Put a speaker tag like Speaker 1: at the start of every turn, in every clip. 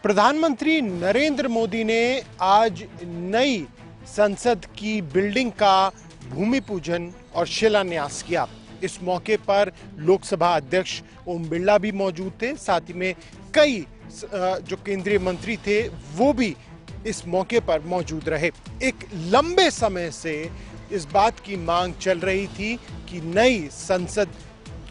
Speaker 1: प्रधानमंत्री नरेंद्र मोदी ने आज नई संसद की बिल्डिंग का भूमि पूजन और शिलान्यास किया। इस मौके पर लोकसभा अध्यक्ष ओम बिरला भी मौजूद थे। साथ ही में कई जो केंद्रीय मंत्री थे वो भी इस मौके पर मौजूद रहे। एक लंबे समय से इस बात की मांग चल रही थी कि नई संसद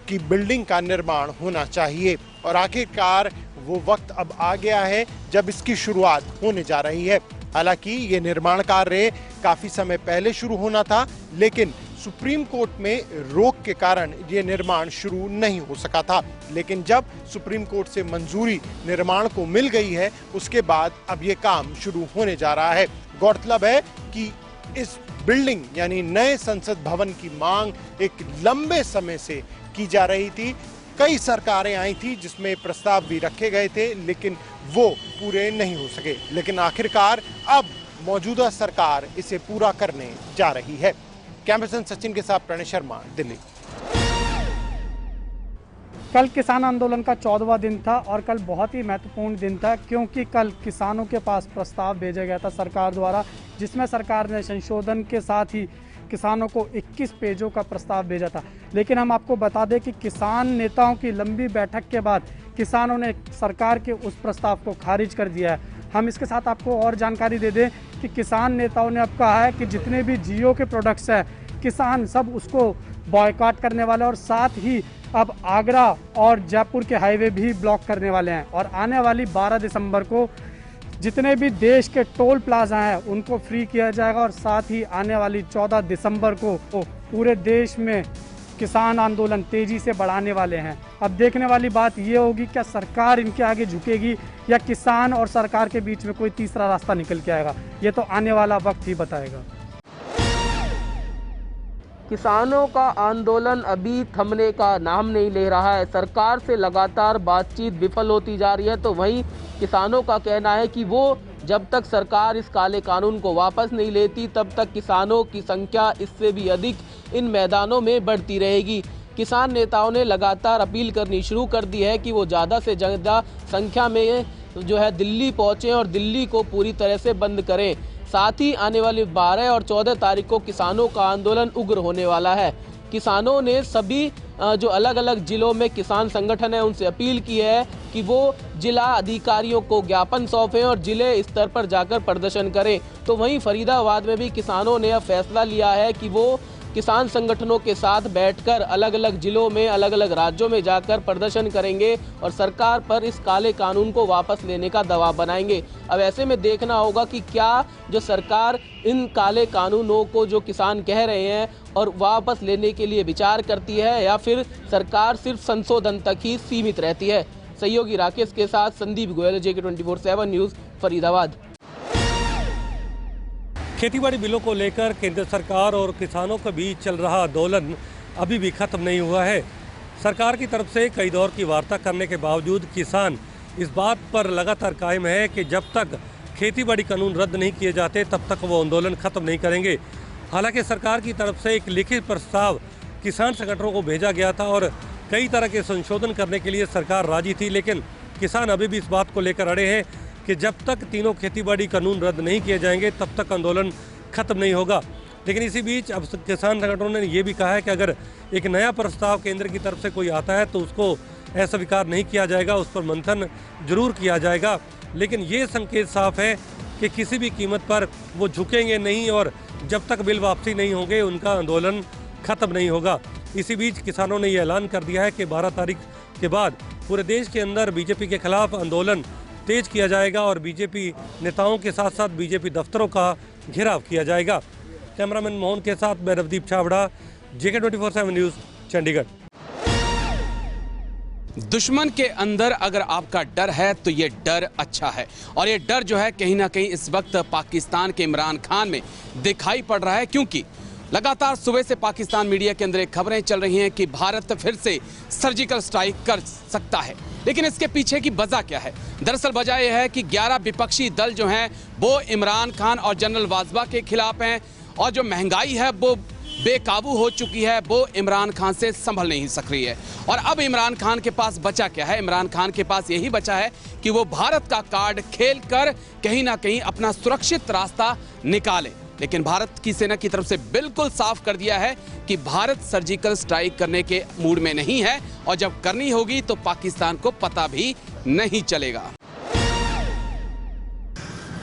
Speaker 1: की बिल्डिंग का निर्माण होना चाहिए और आखिरकार वो वक्त अब आ गया है जब इसकी शुरुआत होने जा रही है। हालांकि ये निर्माण कार्य काफी समय पहले शुरू होना था, लेकिन सुप्रीम कोर्ट में रोक के कारण ये निर्माण शुरू नहीं हो सका था। लेकिन जब सुप्रीम कोर्ट से मंजूरी निर्माण को मिल गई है, उसके बाद अब ये काम शुरू होने जा रहा है। गौरतलब है कि इस बिल्डिंग यानी नए संसद भवन की मांग एक लंबे समय से की जा रही थी। कई सरकारें आई थी जिसमें प्रस्ताव भी रखे गए थे, लेकिन वो पूरे नहीं हो सके। लेकिन आखिरकार अब मौजूदा सरकार इसे पूरा करने जा रही है। कैमरा पर्सन सचिन के साथ प्रणय शर्मा, दिल्ली।
Speaker 2: कल किसान आंदोलन का 14वां दिन था और कल बहुत ही महत्वपूर्ण दिन था, क्योंकि कल किसानों के पास प्रस्ताव भेजा गया था सरकार द्वारा, जिसमें सरकार ने संशोधन के साथ ही किसानों को 21 पेजों का प्रस्ताव भेजा था। लेकिन हम आपको बता दें कि किसान नेताओं की लंबी बैठक के बाद किसानों ने सरकार के उस प्रस्ताव को खारिज कर दिया है। हम इसके साथ आपको और जानकारी दे दें कि किसान नेताओं ने अब कहा है कि जितने भी जियो के प्रोडक्ट्स हैं, किसान सब उसको बॉयकॉट करने वाले हैं और साथ ही अब आगरा और जयपुर के हाईवे भी ब्लॉक करने वाले हैं। और आने वाली 12 दिसंबर को जितने भी देश के टोल प्लाजा हैं उनको फ्री किया जाएगा और साथ ही आने वाली 14 दिसंबर को पूरे देश में किसान आंदोलन तेजी से बढ़ाने वाले हैं। अब देखने वाली बात ये होगी, क्या सरकार इनके आगे झुकेगी या किसान और सरकार के बीच में कोई तीसरा रास्ता निकल के आएगा। ये तो आने वाला वक्त ही बताएगा।
Speaker 3: किसानों का आंदोलन अभी थमने का नाम नहीं ले रहा है। सरकार से लगातार बातचीत विफल होती जा रही है, तो वहीं किसानों का कहना है कि वो जब तक सरकार इस काले कानून को वापस नहीं लेती, तब तक किसानों की संख्या इससे भी अधिक इन मैदानों में बढ़ती रहेगी। किसान नेताओं ने लगातार अपील करनी शुरू कर दी है कि वो ज़्यादा से ज़्यादा संख्या में जो है दिल्ली पहुँचें और दिल्ली को पूरी तरह से बंद करें। साथ ही आने वाली 12 और 14 तारीख को किसानों का आंदोलन उग्र होने वाला है। किसानों ने सभी जो अलग अलग जिलों में किसान संगठन है उनसे अपील की है कि वो जिला अधिकारियों को ज्ञापन सौंपें और जिले स्तर पर जाकर प्रदर्शन करें। तो वहीं फरीदाबाद में भी किसानों ने अब फैसला लिया है कि वो किसान संगठनों के साथ बैठकर अलग अलग जिलों में अलग अलग राज्यों में जाकर प्रदर्शन करेंगे और सरकार पर इस काले कानून को वापस लेने का दबाव बनाएंगे। अब ऐसे में देखना होगा कि क्या जो सरकार इन काले कानूनों को जो किसान कह रहे हैं और वापस लेने के लिए विचार करती है या फिर सरकार सिर्फ संशोधन तक ही सीमित रहती है। सहयोगी राकेश के साथ संदीप गोयल, JK 24/7 न्यूज़, फरीदाबाद।
Speaker 4: खेतीबाड़ी बिलों को लेकर केंद्र सरकार और किसानों के बीच चल रहा आंदोलन अभी भी खत्म नहीं हुआ है। सरकार की तरफ से कई दौर की वार्ता करने के बावजूद किसान इस बात पर लगातार कायम है कि जब तक खेतीबाड़ी कानून रद्द नहीं किए जाते तब तक वो आंदोलन खत्म नहीं करेंगे। हालांकि सरकार की तरफ से एक लिखित प्रस्ताव किसान संगठनों को भेजा गया था और कई तरह के संशोधन करने के लिए सरकार राजी थी, लेकिन किसान अभी भी इस बात को लेकर अड़े हैं कि जब तक तीनों खेतीबाड़ी कानून रद्द नहीं किए जाएंगे तब तक आंदोलन खत्म नहीं होगा। लेकिन इसी बीच अब किसान संगठनों ने ये भी कहा है कि अगर एक नया प्रस्ताव केंद्र की तरफ से कोई आता है तो उसको अस्वीकार नहीं किया जाएगा, उस पर मंथन जरूर किया जाएगा। लेकिन ये संकेत साफ है कि किसी भी कीमत पर वो झुकेंगे नहीं और जब तक बिल वापसी नहीं होंगे उनका आंदोलन खत्म नहीं होगा। इसी बीच किसानों ने ये ऐलान कर दिया है कि 12 तारीख के बाद पूरे देश के अंदर बीजेपी के खिलाफ आंदोलन तेज किया जाएगा और बीजेपी नेताओं के साथ साथ बीजेपी दफ्तरों का घेराव किया जाएगा। कैमरामैन मोहन के साथ मैं नवदीप छाबड़ा, JK 24/7 न्यूज़, चंडीगढ़।
Speaker 5: दुश्मन के अंदर अगर आपका डर है तो ये डर अच्छा है, और ये डर जो है कहीं ना कहीं इस वक्त पाकिस्तान के इमरान खान में दिखाई पड़ रहा है, क्योंकि लगातार सुबह से पाकिस्तान मीडिया के अंदर खबरें चल रही हैं कि भारत फिर से सर्जिकल स्ट्राइक कर सकता है। लेकिन इसके पीछे की वजह क्या है? दरअसल वजह यह है कि 11 विपक्षी दल जो हैं वो इमरान खान और जनरल बाजवा के खिलाफ हैं, और जो महंगाई है वो बेकाबू हो चुकी है, वो इमरान खान से संभल नहीं सक रही है। और अब इमरान खान के पास बचा क्या है? इमरान खान के पास यही बचा है कि वो भारत का कार्ड खेलकर कहीं ना कहीं अपना सुरक्षित रास्ता निकाले। लेकिन भारत की सेना की तरफ से बिल्कुल साफ कर दिया है कि भारत सर्जिकल स्ट्राइक करने के मूड में नहीं है, और जब करनी होगी तो पाकिस्तान को पता भी नहीं चलेगा।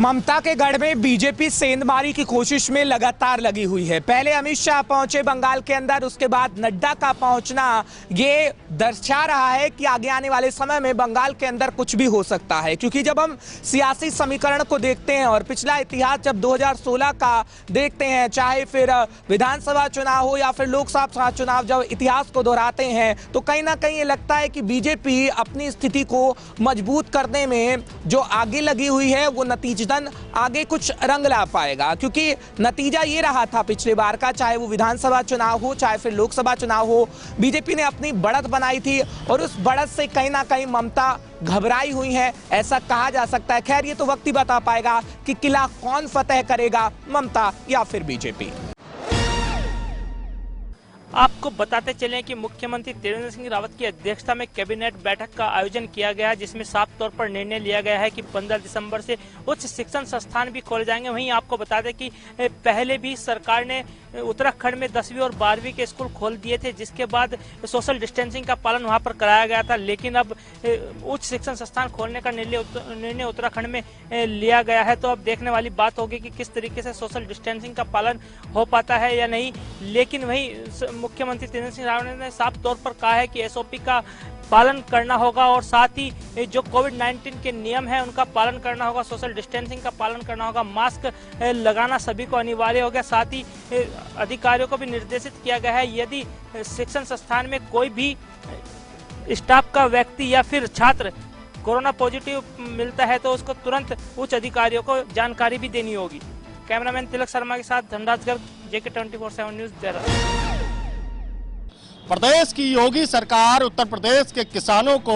Speaker 6: ममता के गढ़ में बीजेपी सेंधमारी की कोशिश में लगातार लगी हुई है। पहले अमित शाह पहुंचे बंगाल के अंदर, उसके बाद नड्डा का पहुंचना ये दर्शा रहा है कि आगे आने वाले समय में बंगाल के अंदर कुछ भी हो सकता है। क्योंकि जब हम सियासी समीकरण को देखते हैं और पिछला इतिहास जब 2016 का देखते हैं, चाहे फिर विधानसभा चुनाव हो या फिर लोकसभा चुनाव, जब इतिहास को दोहराते हैं तो कहीं ना कहीं ये लगता है कि बीजेपी अपनी स्थिति को मजबूत करने में जो आगे लगी हुई है वो नतीजतन आगे कुछ रंग ला पाएगा। क्योंकि नतीजा ये रहा था पिछले बार का, चाहे वो विधानसभा चुनाव हो चाहे फिर लोकसभा चुनाव हो, बीजेपी ने अपनी बढ़त बनाई थी और उस बढ़त से कहीं ना कहीं ममता घबराई हुई है, ऐसा कहा जा सकता है। खैर, ये तो वक्त ही बता पाएगा कि किला कौन फतेह करेगा, ममता या फिर बीजेपी।
Speaker 7: आपको बताते चलें कि मुख्यमंत्री त्रिवेंद्र सिंह रावत की अध्यक्षता में कैबिनेट बैठक का आयोजन किया गया है, जिसमें साफ तौर पर निर्णय लिया गया है कि 15 दिसंबर से उच्च शिक्षण संस्थान भी खोले जाएंगे। वहीं आपको बता दें कि पहले भी सरकार ने उत्तराखंड में 10वीं और 12वीं के स्कूल खोल दिए थे, जिसके बाद सोशल डिस्टेंसिंग का पालन वहां पर कराया गया था। लेकिन अब उच्च शिक्षण संस्थान खोलने का निर्णय उत्तराखंड में लिया गया है। तो अब देखने वाली बात होगी कि किस तरीके से सोशल डिस्टेंसिंग का पालन हो पाता है या नहीं। लेकिन वहीं मुख्यमंत्री त्रिवेंद्र सिंह रावत ने साफ तौर पर कहा है कि एसओपी का पालन करना होगा और साथ ही जो कोविड-19 के नियम है उनका पालन करना होगा, सोशल डिस्टेंसिंग का पालन करना होगा, मास्क लगाना सभी को अनिवार्य हो गया। साथ ही अधिकारियों को भी निर्देशित किया गया है, यदि शिक्षण संस्थान में कोई भी स्टाफ का व्यक्ति या फिर छात्र कोरोना पॉजिटिव मिलता है तो उसको तुरंत उच्च अधिकारियों को जानकारी भी देनी होगी। कैमरामैन तिलक शर्मा के साथ धनराज गर्ग, JK 24/7 न्यूज, देहरादून।
Speaker 1: प्रदेश की योगी सरकार उत्तर प्रदेश के किसानों को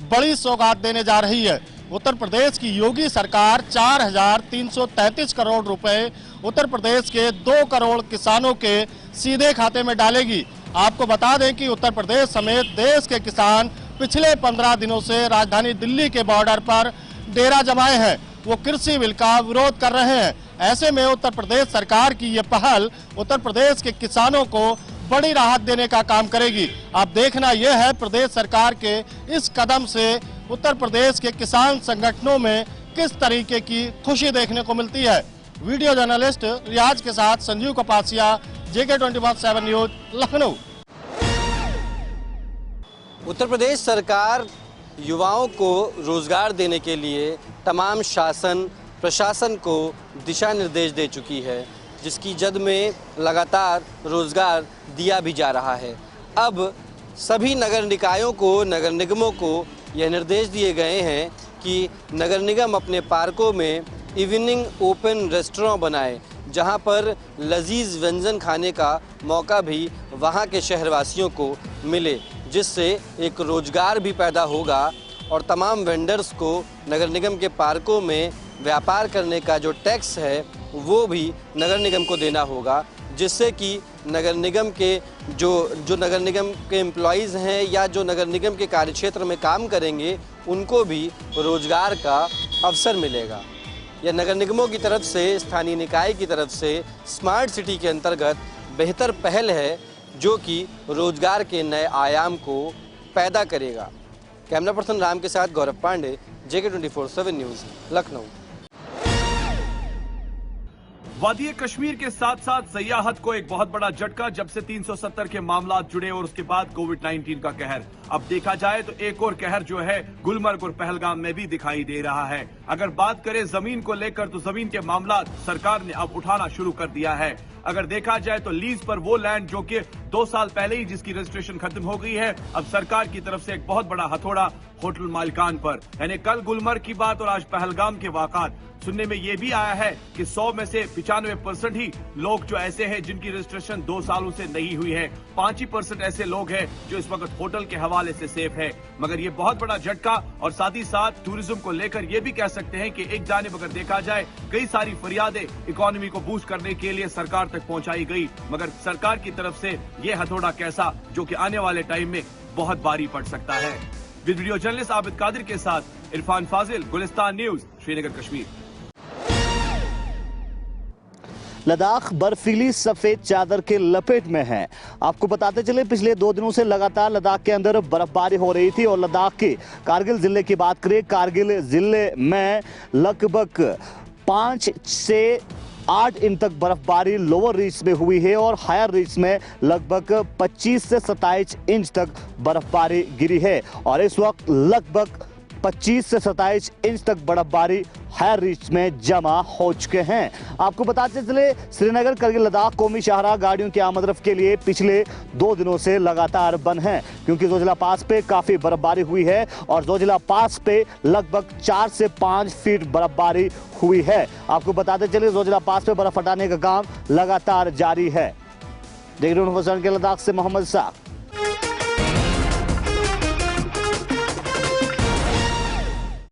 Speaker 1: बड़ी सौगात देने जा रही है। उत्तर प्रदेश की योगी सरकार 4,333 करोड़ रुपए उत्तर प्रदेश के 2 करोड़ किसानों के सीधे खाते में डालेगी। आपको बता दें कि उत्तर प्रदेश समेत देश के किसान पिछले 15 दिनों से राजधानी दिल्ली के बॉर्डर पर डेरा जमाए हैं। वो कृषि बिल का विरोध कर रहे हैं। ऐसे में उत्तर प्रदेश सरकार की ये पहल उत्तर प्रदेश के किसानों को बड़ी राहत देने का काम करेगी। अब देखना यह है प्रदेश सरकार के इस कदम से उत्तर प्रदेश के किसान संगठनों में किस तरीके की खुशी देखने को मिलती है। वीडियो जर्नलिस्ट रियाज के साथ संजीव कपासिया, JK 24/7 न्यूज, लखनऊ।
Speaker 8: उत्तर प्रदेश सरकार युवाओं को रोजगार देने के लिए तमाम शासन प्रशासन को दिशा निर्देश दे चुकी है, जिसकी जद में लगातार रोजगार दिया भी जा रहा है। अब सभी नगर निकायों को, नगर निगमों को यह निर्देश दिए गए हैं कि नगर निगम अपने पार्कों में इवनिंग ओपन रेस्टोरेंट बनाए, जहां पर लजीज व्यंजन खाने का मौका भी वहां के शहरवासियों को मिले, जिससे एक रोजगार भी पैदा होगा और तमाम वेंडर्स को नगर निगम के पार्कों में व्यापार करने का जो टैक्स है वो भी नगर निगम को देना होगा, जिससे कि नगर निगम के जो नगर निगम के एम्प्लॉयज़ हैं या जो नगर निगम के कार्यक्षेत्र में काम करेंगे उनको भी रोजगार का अवसर मिलेगा। यह नगर निगमों की तरफ से, स्थानीय निकाय की तरफ से स्मार्ट सिटी के अंतर्गत बेहतर पहल है, जो कि रोजगार के नए आयाम को पैदा करेगा। कैमरा पर्सन राम के साथ गौरव पांडे, JK 24/7 न्यूज़, लखनऊ।
Speaker 9: वादी कश्मीर के साथ साथ सयाहत को एक बहुत बड़ा झटका, जब से 370 के मामला जुड़े और उसके बाद कोविड-19 का कहर। अब देखा जाए तो एक और कहर जो है गुलमर्ग और पहलगाम में भी दिखाई दे रहा है। अगर बात करें जमीन को लेकर तो जमीन के मामला सरकार ने अब उठाना शुरू कर दिया है। अगर देखा जाए तो लीज पर वो लैंड जो कि 2 साल पहले ही जिसकी रजिस्ट्रेशन खत्म हो गई है, अब सरकार की तरफ से एक बहुत बड़ा हथौड़ा होटल मालिकान पर। यानी कल गुलमर्ग की बात और आज पहलगाम के वाक़ात सुनने में ये भी आया है कि 100 में से 95% ही लोग जो ऐसे हैं जिनकी रजिस्ट्रेशन 2 सालों से नहीं हुई है। 5% ऐसे लोग हैं जो इस वक्त होटल के हवाले हवाले से सेफ है। मगर ये बहुत बड़ा झटका और साथ ही साथ टूरिज्म को लेकर ये भी कह सकते हैं कि एक जानिब अगर देखा जाए कई सारी फरियादें इकोनॉमी को बूस्ट करने के लिए सरकार तक पहुंचाई गई, मगर सरकार की तरफ से ये हथौड़ा कैसा जो कि आने वाले टाइम में बहुत भारी पड़ सकता है। वीडियो जर्नलिस्ट आबिद कादिर के साथ इरफान फाजिल, गुलिस्तान न्यूज, श्रीनगर, कश्मीर।
Speaker 10: लद्दाख बर्फीली सफेद चादर के लपेट में है। आपको बताते चले पिछले 2 दिनों से लगातार लद्दाख के अंदर बर्फबारी हो रही थी और लद्दाख के कारगिल जिले की बात करें, कारगिल जिले में लगभग 5 से 8 इंच तक बर्फबारी लोअर रीच में हुई है और हायर रीच में लगभग 25 से 27 इंच तक बर्फबारी गिरी है और इस वक्त लगभग 25 से 27 इंच तक बर्फबारी हायर रीच में जमा हो चुके हैं। आपको बताते चले श्रीनगर करगिल लद्दाख कौमी शाहराह गाड़ियों की आमद रफ्त के लिए पिछले 2 दिनों से लगातार बंद हैं क्योंकि जोजिला पास पे काफी बर्फबारी हुई है और जोजिला पास पे लगभग 4 से 5 फीट बर्फबारी हुई है। आपको बताते चले जोजिला पास पे बर्फ हटाने का काम लगातार जारी है। देख रहे हैं के लद्दाख से मोहम्मद साहब।